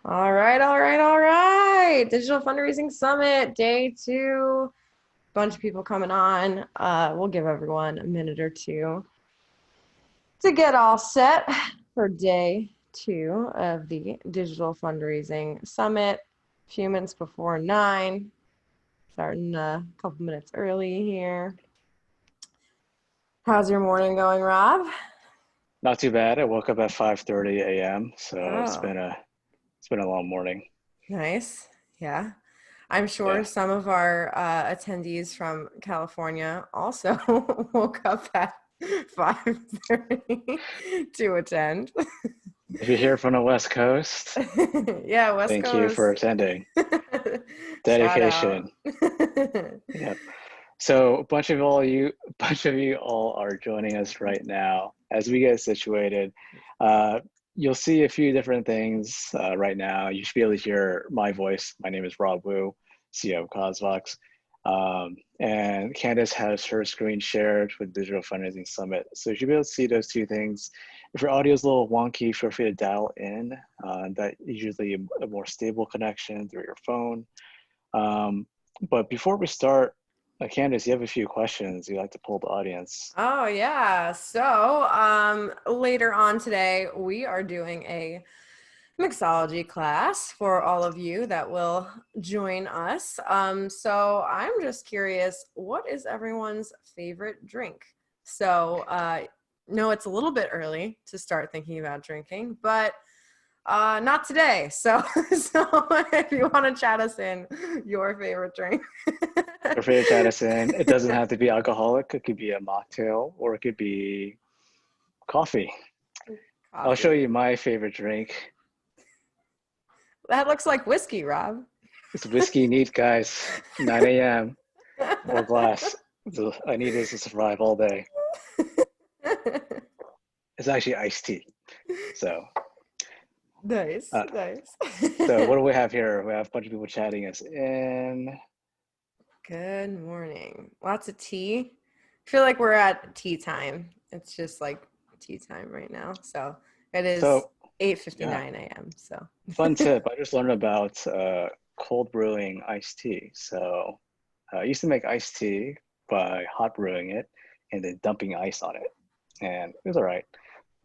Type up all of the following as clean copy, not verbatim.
All right, all right, all right. Digital Fundraising Summit, day two. Bunch of people coming on. We'll give everyone a minute or two to get all set for day two of the Digital Fundraising Summit. A few minutes before 9, starting a couple minutes early here. How's your morning going, Rob? Not too bad. I woke up at 5:30 a.m., so it's Oh, been a long morning. nice. Yeah. I'm sure Yeah. some of our attendees from California also woke up at 5:30 to attend. If you're here from the West Coast, Yeah, West thank you for Coast. attending. Shout out. Dedication. Yep. So a bunch of you all are joining us right now. As we get situated, uh, you'll see a few different things right now. You should be able to hear my voice. My name is Rob Wu, CEO of Cosvox. And Candace has her screen shared with Digital Fundraising Summit. So you should be able to see those two things. If your audio is a little wonky, feel free to dial in. That is usually a more stable connection through your phone. But before we start, Candace, you have a few questions you'd like to pull the audience. Oh yeah. So later on today we are doing a mixology class for all of you that will join us. So I'm just curious, what is everyone's favorite drink? So no, it's a little bit early to start thinking about drinking, but not today. So if you want to chat us in your favorite drink. Feel free to chat us in. It doesn't have to be alcoholic. It could be a mocktail or it could be coffee. I'll show Coffee. you my favorite drink. That looks like whiskey, Rob. It's whiskey neat, guys. 9 a.m. Full glass. I need this to survive all day. It's actually iced tea. So, Nice, uh, nice. so what do we have here? We have a bunch of people chatting us in. Good morning. Lots of tea. I feel like we're at tea time. It's just like tea time right now. So it is So, yeah, 8:59 a.m. So fun tip. I just learned about cold brewing iced tea. So, I used to make iced tea by hot brewing it and then dumping ice on it. And it was all right.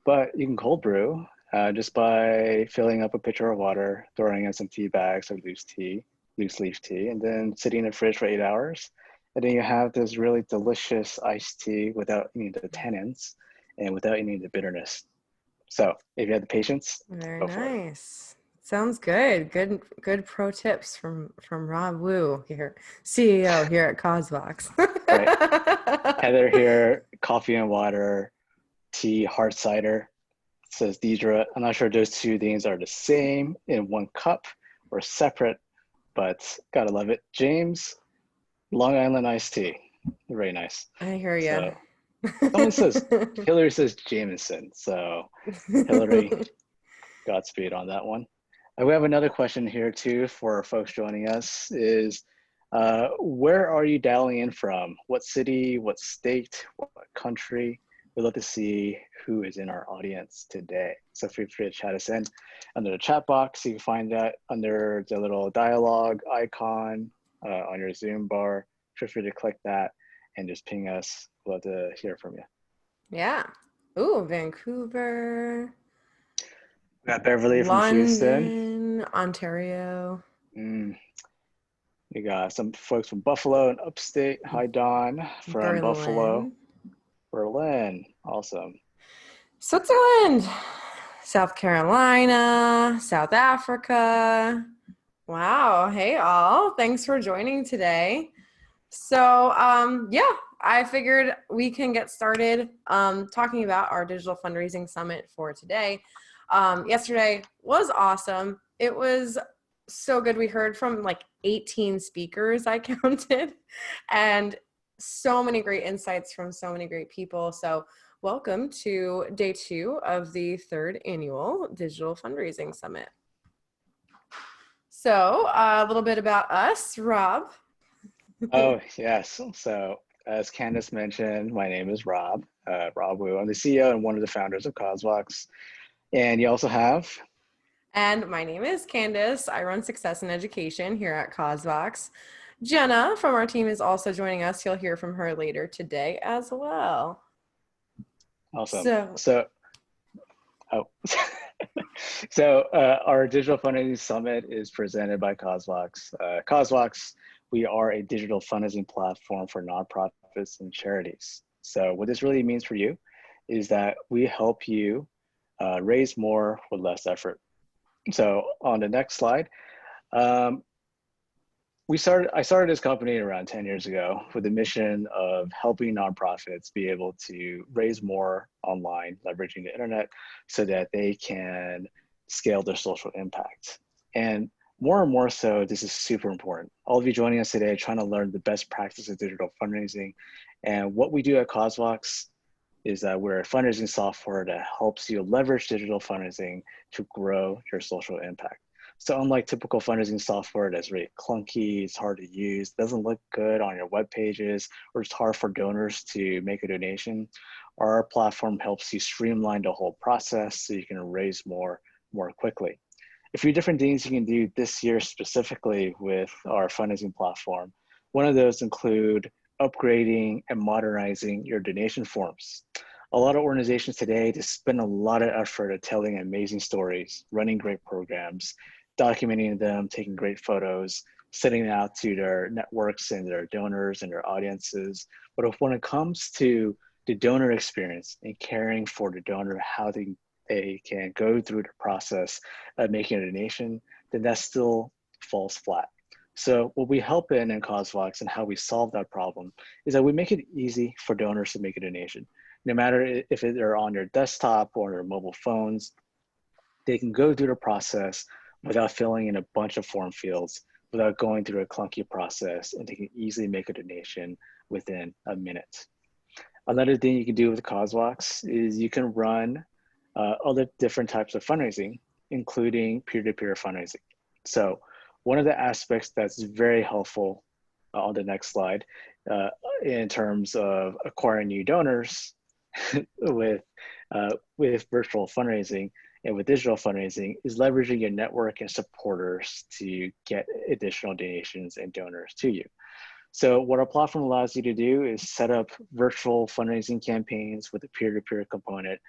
But you can cold brew just by filling up a pitcher of water, throwing in some tea bags of loose leaf tea, and then sitting in the fridge for 8 hours. And then you have this really delicious iced tea without any of the tannins and without any of the bitterness. So if you have the patience, very go for it. nice. Sounds good. Good pro tips from Rob Wu here, CEO here at Cosvox. Right. Heather here, coffee and water, tea, hard cider. Says Deidre. I'm not sure if those two things are the same in one cup or separate, but gotta love it. James, Long Island iced tea. Very nice. I hear So you. someone says, Hillary says Jameson. So Hillary, Godspeed on that one. We have another question here too for folks joining us is, where are you dialing in from? What city, what state, what country? We'd love to see who is in our audience today. So feel free to chat us in under the chat box. You can find that under the little dialogue icon on your Zoom bar. Feel free to click that and just ping us. We'd love to hear from you. Yeah. Ooh, Vancouver, We got Beverly from Houston. London, Ontario, Mm, we got some folks from Buffalo and upstate. Hi, Don from Buffalo. Berlin, Berlin. Awesome. Switzerland, South Carolina, South Africa. Wow. Hey, all. Thanks for joining today. So, yeah, I figured we can get started talking about our digital fundraising summit for today. Yesterday was awesome. It was so good. We heard from like 18 speakers, I counted, and so many great insights from so many great people. So, welcome to day two of the third annual Digital Fundraising Summit. So, a little bit about us, Rob. Oh, yes. So, as Candace mentioned, my name is Rob, Rob Wu. I'm the CEO and one of the founders of Cosvox. And you also have And my name is Candace. I run Success in Education here at Cosvox. Jenna from our team is also joining us. You'll hear from her later today as well. Awesome. So, Oh, so our Digital Fundraising Summit is presented by Cosvox. Cosvox, we are a digital fundraising platform for nonprofits and charities. So what this really means for you is that we help you raise more with less effort. So on the next slide, I started this company around 10 years ago with the mission of helping nonprofits be able to raise more online, leveraging the internet so that they can scale their social impact. And more so, this is super important. All of you joining us today, trying to learn the best practices of digital fundraising. And what we do at Cosvox is that we're a fundraising software that helps you leverage digital fundraising to grow your social impact. So unlike typical fundraising software that's really clunky, it's hard to use, doesn't look good on your web pages, or it's hard for donors to make a donation, our platform helps you streamline the whole process so you can raise more quickly. A few different things you can do this year specifically with our fundraising platform. One of those include upgrading and modernizing your donation forms. A lot of organizations today, they spend a lot of effort at telling amazing stories, running great programs, documenting them, taking great photos, sending it out to their networks and their donors and their audiences. But when it comes to the donor experience and caring for the donor, how they can go through the process of making a donation, then that still falls flat. So what we help in Cosvox and how we solve that problem is that we make it easy for donors to make a donation. No matter if they're on their desktop or their mobile phones, they can go through the process without filling in a bunch of form fields, without going through a clunky process, and they can easily make a donation within a minute. Another thing you can do with Cosvox is you can run other different types of fundraising, including peer-to-peer fundraising. So one of the aspects that's very helpful on the next slide in terms of acquiring new donors with virtual fundraising and with digital fundraising is leveraging your network and supporters to get additional donations and donors to you. So what our platform allows you to do is set up virtual fundraising campaigns with a peer-to-peer component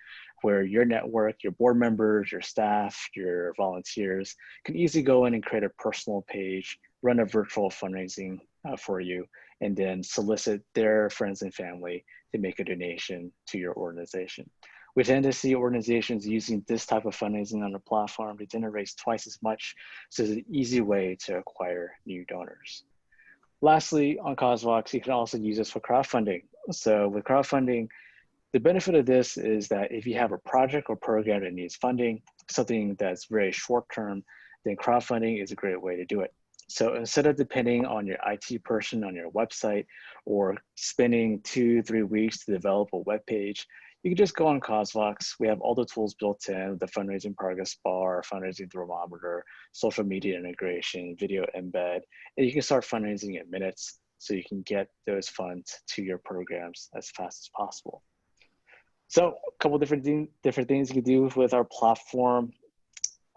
where your network, your board members, your staff, your volunteers can easily go in and create a personal page, run a virtual fundraising for you, and then solicit their friends and family to make a donation to your organization. We tend to see organizations using this type of fundraising on the platform to generate twice as much, so it's an easy way to acquire new donors. Lastly, on Cosvox, you can also use this for crowdfunding. So with crowdfunding, the benefit of this is that if you have a project or program that needs funding, something that's very short term, then crowdfunding is a great way to do it. So instead of depending on your IT person on your website or spending 2-3 weeks to develop a web page, you can just go on Cosvox. We have all the tools built in, the fundraising progress bar, fundraising thermometer, social media integration, video embed, and you can start fundraising in minutes so you can get those funds to your programs as fast as possible. So a couple different things you can do with our platform.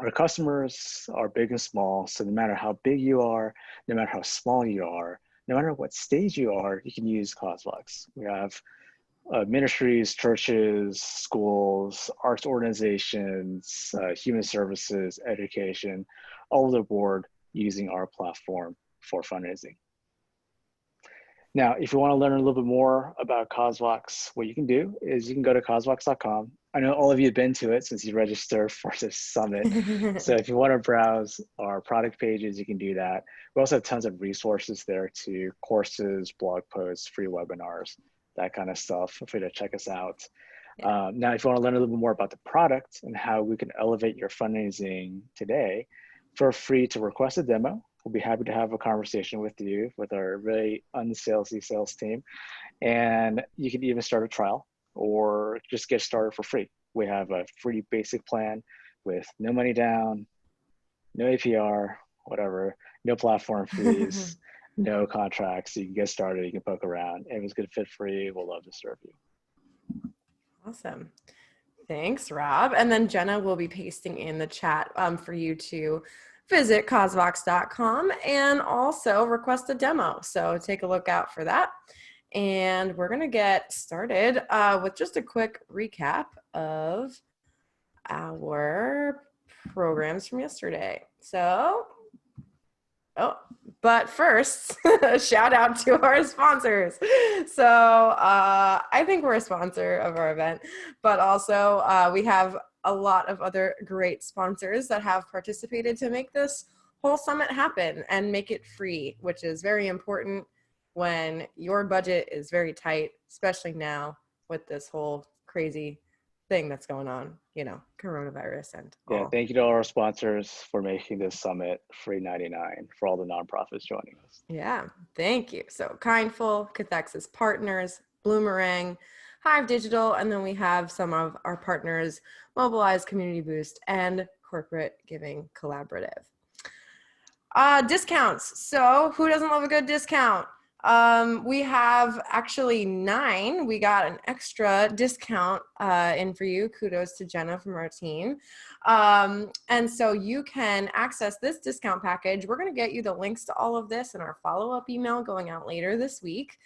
Our customers are big and small, so no matter how big you are, no matter how small you are, no matter what stage you are, you can use Cosvox. We have ministries, churches, schools, arts organizations, human services, education, all over the board using our platform for fundraising. Now, if you want to learn a little bit more about Cosvox, what you can do is you can go to cosvox.com. I know all of you have been to it since you registered for this summit. So if you want to browse our product pages, you can do that. We also have tons of resources there too, courses, blog posts, free webinars, that kind of stuff. Feel free to check us out. Yeah. Now, if you want to learn a little bit more about the product and how we can elevate your fundraising today, feel free to request a demo. We'll be happy to have a conversation with you, with our really unsalesy sales team. And you can even start a trial or just get started for free. We have a free basic plan with no money down, no APR, whatever, no platform fees, no contracts. So you can get started, you can poke around. If it's good fit for you, we'll love to serve you. Awesome. Thanks, Rob. And then Jenna will be pasting in the chat for you to visit cosvox.com and also request a demo. So take a look out for that. And we're going to get started with just a quick recap of our programs from yesterday. But first, shout out to our sponsors. So I think we're a sponsor of our event, but also we have a lot of other great sponsors that have participated to make this whole summit happen and make it free, which is very important when your budget is very tight, especially now with this whole crazy thing that's going on, coronavirus and all. Yeah, thank you to all our sponsors for making this summit free 99 for all the nonprofits joining us. Yeah, thank you. So Kindful, Cathexis Partners, Bloomerang, Hive Digital, and then we have some of our partners, Mobilize, Community Boost, and Corporate Giving Collaborative. Discounts. So who doesn't love a good discount? We have actually 9. We got an extra discount in for you. Kudos to Jenna from our team. And so you can access this discount package. We're going to get you the links to all of this in our follow-up email going out later this week.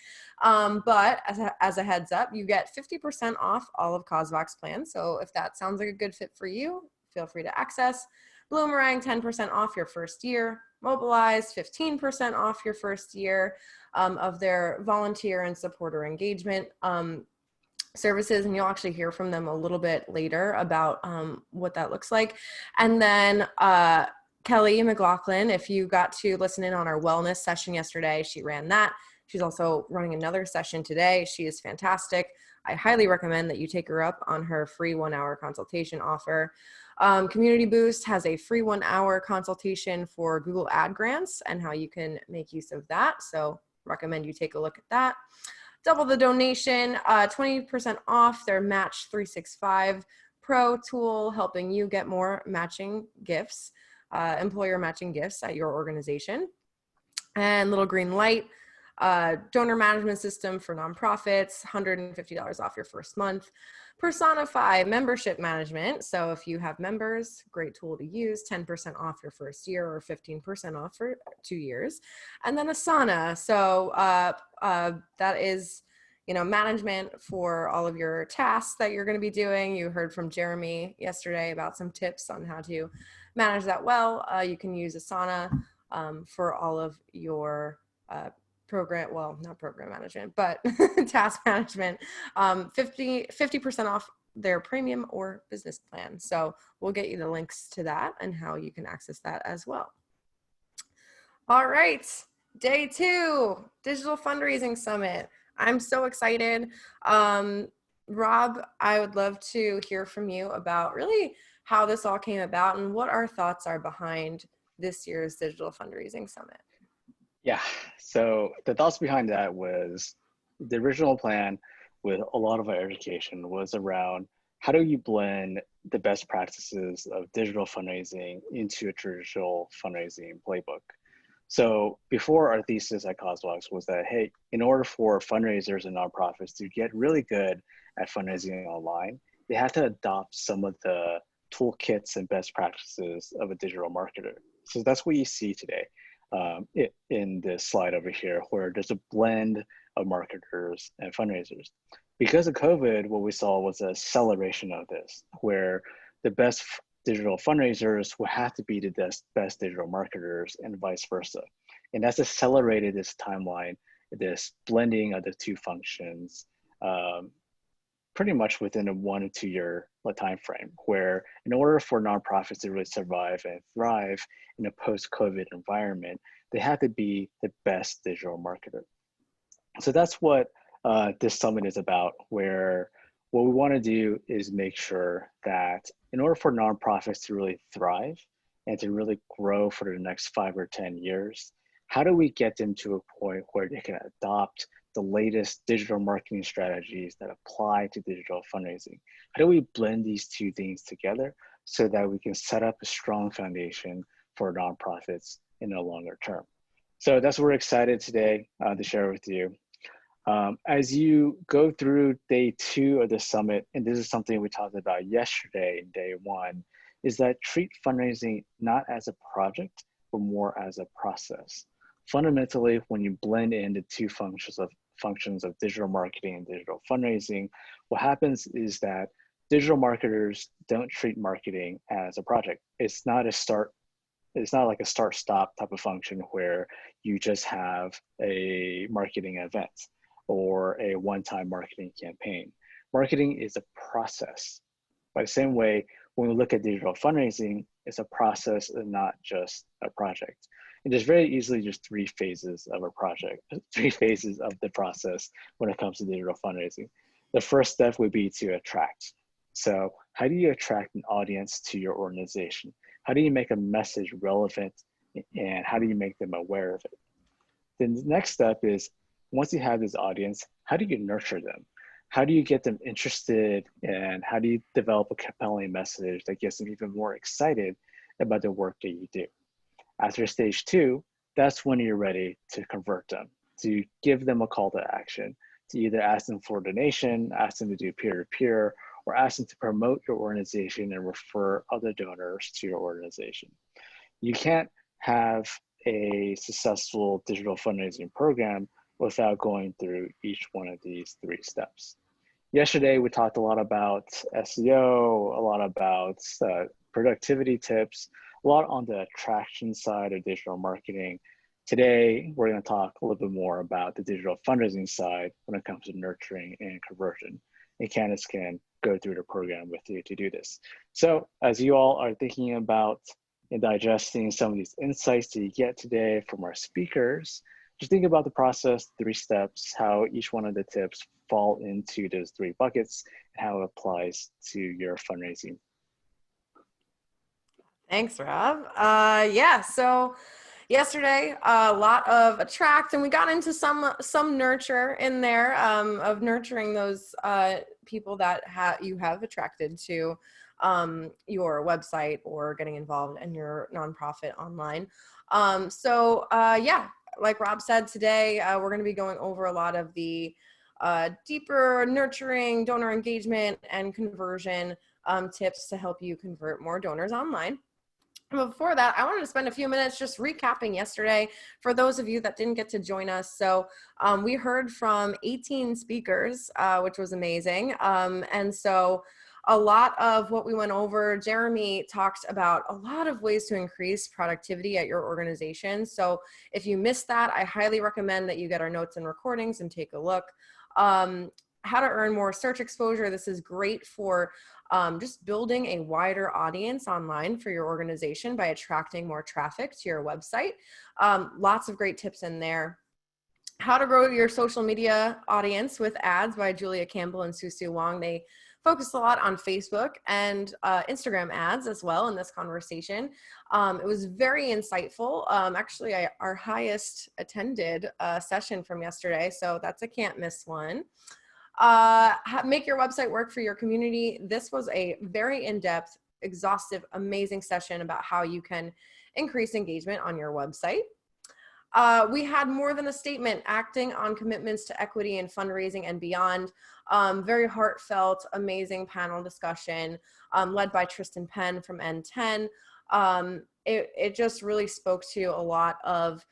But as a heads up, you get 50% off all of CosVox plans. So if that sounds like a good fit for you, feel free to access. Bloomerang, 10% off your first year. Mobilize, 15% off your first year of their volunteer and supporter engagement services. And you'll actually hear from them a little bit later about what that looks like. And then Kelly McLaughlin, if you got to listen in on our wellness session yesterday, she ran that. She's also running another session today. She is fantastic. I highly recommend that you take her up on her free 1-hour consultation offer. Community Boost has a free 1-hour consultation for Google Ad grants and how you can make use of that. So recommend you take a look at that. Double the donation, 20% off their Match 365 Pro tool, helping you get more matching gifts, employer matching gifts at your organization. And Little Green Light, donor management system for nonprofits, $150 off your first month. Personify membership management. So if you have members, great tool to use, 10% off your first year or 15% off for 2 years. And then Asana. So that is, management for all of your tasks that you're going to be doing. You heard from Jeremy yesterday about some tips on how to manage that well. You can use Asana for all of your not program management, but task management, 50% off their premium or business plan. So we'll get you the links to that and how you can access that as well. All right, day 2, Digital Fundraising Summit. I'm so excited. Rob, I would love to hear from you about really how this all came about and what our thoughts are behind this year's Digital Fundraising Summit. Yeah, so the thoughts behind that was the original plan with a lot of our education was around how do you blend the best practices of digital fundraising into a traditional fundraising playbook. So before, our thesis at CosVox was that, hey, in order for fundraisers and nonprofits to get really good at fundraising online, they have to adopt some of the toolkits and best practices of a digital marketer. So that's what you see today. In this slide over here, where there's a blend of marketers and fundraisers. Because of COVID, what we saw was an acceleration of this, where the best digital fundraisers will have to be the best digital marketers and vice versa. And that's accelerated this timeline, this blending of the two functions, pretty much within a 1 to 2 year time frame, where in order for nonprofits to really survive and thrive in a post-COVID environment, they have to be the best digital marketer. So that's what this summit is about, where what we want to do is make sure that in order for nonprofits to really thrive and to really grow for the next 5 or 10 years, how do we get them to a point where they can adopt the latest digital marketing strategies that apply to digital fundraising? How do we blend these two things together so that we can set up a strong foundation for nonprofits in the longer term? So that's what we're excited today to share with you. As you go through day 2 of the summit, and this is something we talked about yesterday, day 1, is that treat fundraising not as a project, but more as a process. Fundamentally, when you blend in the two functions of digital marketing and digital fundraising, what happens is that digital marketers don't treat marketing as a project. It's not like a start-stop type of function where you just have a marketing event or a one-time marketing campaign. Marketing is a process. By the same way, when we look at digital fundraising, it's a process and not just a project. And there's very easily just 3 phases of a project, 3 phases of the process when it comes to digital fundraising. The first step would be to attract. So how do you attract an audience to your organization? How do you make a message relevant, and how do you make them aware of it? Then the next step is, once you have this audience, how do you nurture them? How do you get them interested, and how do you develop a compelling message that gets them even more excited about the work that you do? After stage 2, that's when you're ready to convert them, to give them a call to action, to either ask them for a donation, ask them to do peer-to-peer, or ask them to promote your organization and refer other donors to your organization. You can't have a successful digital fundraising program without going through each one of these 3 steps. Yesterday, we talked a lot about SEO, a lot about productivity tips, a lot on the attraction side of digital marketing. Today, we're going to talk a little bit more about the digital fundraising side when it comes to nurturing and conversion. And Candace can go through the program with you to do this. So as you all are thinking about and digesting some of these insights that you get today from our speakers, just think about the process, 3 steps, how each one of the tips fall into those 3 buckets, and how it applies to your fundraising. Thanks, Rob. Yeah, so yesterday, a lot of attract, and we got into some nurture in there, of nurturing those people that you have attracted to your website or getting involved in your nonprofit online. Yeah, like Rob said, today we're going to be going over a lot of the deeper nurturing, donor engagement, and conversion tips to help you convert more donors online. Before that, I wanted to spend a few minutes just recapping yesterday for those of you that didn't get to join us. So we heard from 18 speakers, which was amazing. And so a lot of what we went over, Jeremy talked about a lot of ways to increase productivity at your organization. So if you missed that, I highly recommend that you get our notes and recordings and take a look. How to earn more search exposure. This is great for just building a wider audience online for your organization by attracting more traffic to your website. Lots of great tips in there. How to grow your social media audience with ads by Julia Campbell and Susu Wong. They focused a lot on Facebook and Instagram ads as well in this conversation. It was very insightful. Actually, our highest attended session from yesterday, so that's a can't miss one. Make your website work for your community. This was a very in-depth, exhaustive, amazing session about how you can increase engagement on your website. We had more than a statement, acting on commitments to equity and fundraising and beyond. Very heartfelt, amazing panel discussion led by Tristan Penn from N10. It just really spoke to a lot of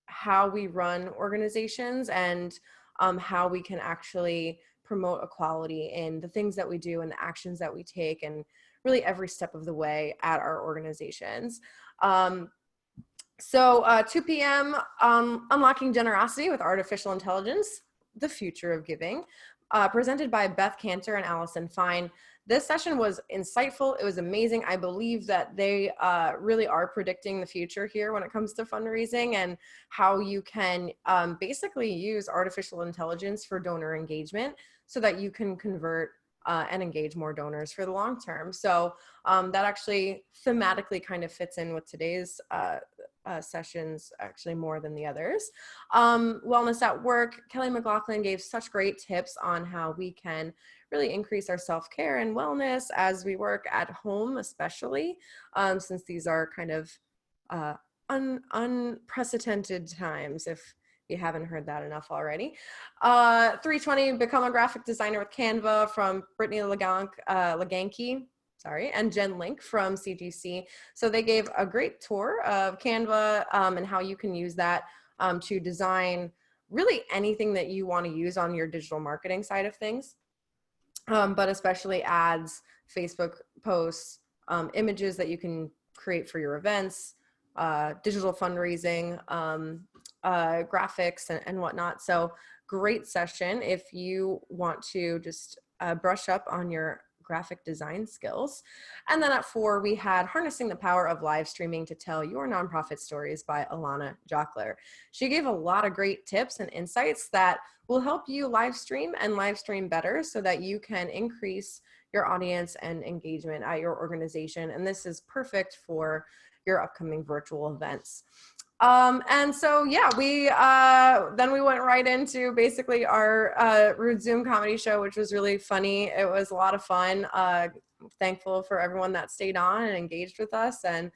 how we run organizations and how we can actually promote equality in the things that we do and the actions that we take and really every step of the way at our organizations. 2 p.m., Unlocking Generosity with Artificial Intelligence, the Future of Giving, presented by Beth Cantor and Allison Fine. This session was insightful. It was amazing. I believe that they really are predicting the future here when it comes to fundraising and how you can basically use artificial intelligence for donor engagement so that you can convert and engage more donors for the long term. So that actually thematically kind of fits in with today's sessions actually more than the others. Wellness at Work, Kelly McLaughlin gave such great tips on how we can really increase our self-care and wellness as we work at home, especially since these are kind of unprecedented times, if you haven't heard that enough already. 320, become a graphic designer with Canva from Brittany Leganke, sorry, and Jen Link from CGC. So they gave a great tour of Canva and how you can use that to design really anything that you want to use on your digital marketing side of things, but especially ads, Facebook posts, images that you can create for your events, digital fundraising, graphics and whatnot. So great session if you want to just brush up on your graphic design skills. And then at 4, we had Harnessing the Power of Live Streaming to Tell Your Nonprofit Stories by Alana Jockler. She gave a lot of great tips and insights that will help you live stream and live stream better so that you can increase your audience and engagement at your organization. And this is perfect for your upcoming virtual events. And so, yeah, then we went right into basically our Rude Zoom comedy show, which was really funny. It was a lot of fun. Thankful for everyone that stayed on and engaged with us. And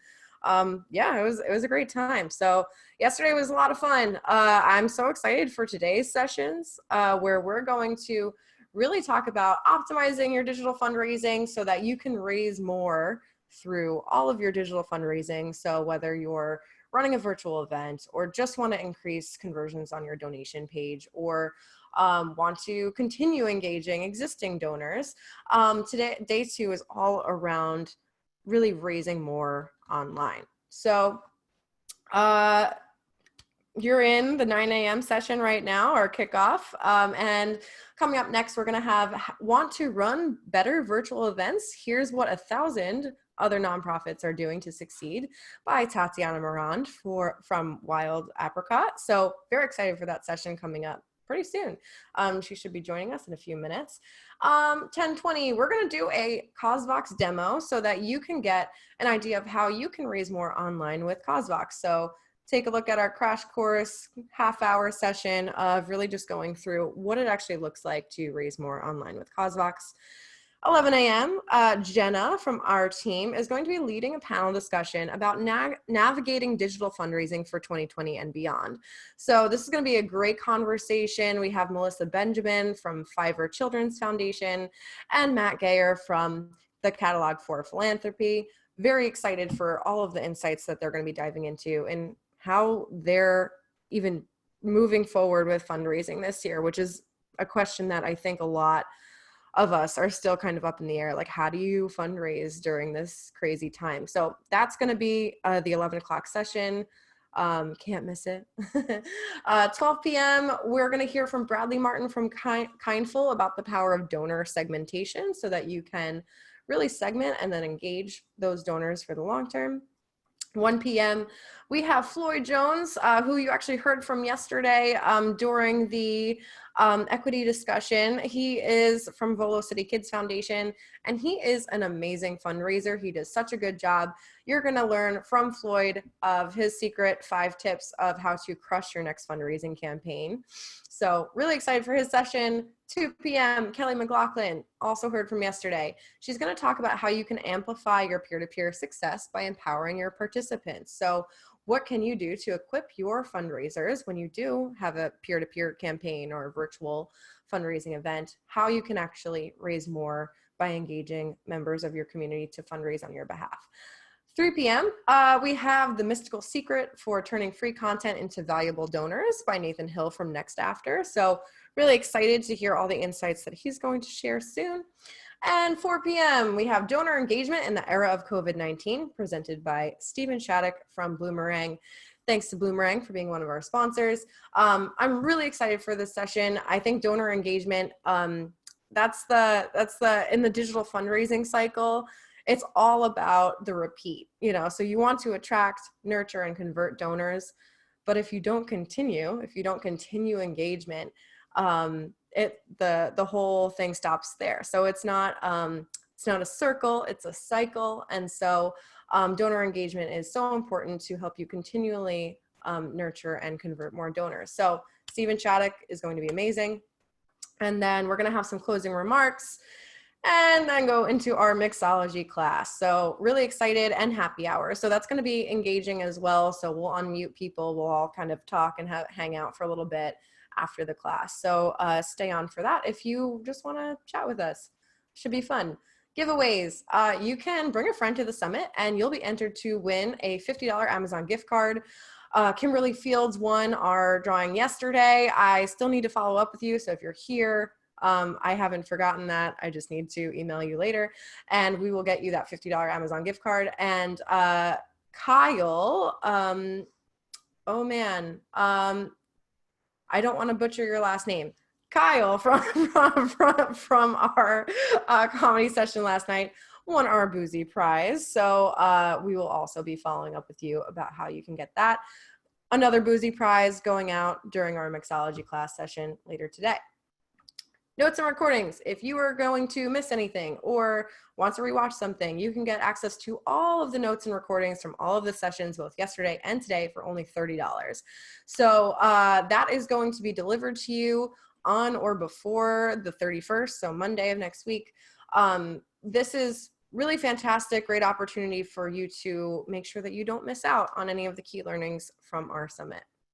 yeah, it was a great time. So yesterday was a lot of fun. I'm so excited for today's sessions where we're going to really talk about optimizing your digital fundraising so that you can raise more through all of your digital fundraising. So whether you're running a virtual event or just want to increase conversions on your donation page or want to continue engaging existing donors, today, day 2 is all around really raising more online. So you're in the 9 a.m. session right now, our kickoff. And coming up next, we're going to have Want to Run Better Virtual Events? Here's What 1,000 Other Nonprofits Are Doing to Succeed by Tatiana Morand from Wild Apricot. So very excited for that session coming up pretty soon. She should be joining us in a few minutes. 10:20, we're going to do a CosVox demo so that you can get an idea of how you can raise more online with CosVox. So take a look at our crash course half-hour session of really just going through what it actually looks like to raise more online with CosVox. 11 a.m., Jenna from our team is going to be leading a panel discussion about navigating digital fundraising for 2020 and beyond. So this is going to be a great conversation. We have Melissa Benjamin from Fiverr Children's Foundation and Matt Gayer from the Catalog for Philanthropy. Very excited for all of the insights that they're going to be diving into and how they're even moving forward with fundraising this year, which is a question that I think a lot of us are still kind of up in the air. Like, how do you fundraise during this crazy time? So that's going to be the 11 o'clock session. Can't miss it. 12 p.m., we're going to hear from Bradley Martin from Kindful about the power of donor segmentation so that you can really segment and then engage those donors for the long term. 1 p.m., we have Floyd Jones, who you actually heard from yesterday during the equity discussion. He is from Volo City Kids Foundation, and he is an amazing fundraiser. He does such a good job. You're going to learn from Floyd of his secret 5 tips of how to crush your next fundraising campaign. So really excited for his session. 2 p.m., Kelly McLaughlin, also heard from yesterday. She's going to talk about how you can amplify your peer-to-peer success by empowering your participants. So what can you do to equip your fundraisers when you do have a peer-to-peer campaign or a virtual fundraising event, how you can actually raise more by engaging members of your community to fundraise on your behalf. 3 p.m., we have The Mystical Secret for Turning Free Content into Valuable Donors by Nathan Hill from Next After. So really excited to hear all the insights that he's going to share soon. And 4 p.m., we have Donor Engagement in the Era of COVID-19 presented by Stephen Shattuck from Bloomerang. Thanks to Bloomerang for being one of our sponsors. I'm really excited for this session. I think donor engagement, that's in the digital fundraising cycle, it's all about the repeat, so you want to attract, nurture, and convert donors. But if you don't continue engagement, the whole thing stops there. So it's not a circle, it's a cycle. And so donor engagement is so important to help you continually nurture and convert more donors. So Stephen Shattuck is going to be amazing. And then we're going to have some closing remarks. and then go into our mixology class. So really excited, and happy hour. So that's going to be engaging as well. So we'll unmute people. We'll all kind of talk and hang out for a little bit after the class. So stay on for that if you just want to chat with us. Should be fun. Giveaways. You can bring a friend to the summit and you'll be entered to win a $50 Amazon gift card. Kimberly Fields won our drawing yesterday. I still need to follow up with you. So if you're here, I haven't forgotten that. I just need to email you later and we will get you that $50 Amazon gift card. And Kyle, oh man, I don't want to butcher your last name. Kyle from our comedy session last night won our boozy prize. So we will also be following up with you about how you can get that. Another boozy prize going out during our mixology class session later today. Notes and recordings. If you are going to miss anything or want to rewatch something, you can get access to all of the notes and recordings from all of the sessions, both yesterday and today, for only $30. So that is going to be delivered to you on or before the 31st, so Monday of next week. This is really fantastic, great opportunity for you to make sure that you don't miss out on any of the key learnings from our summit.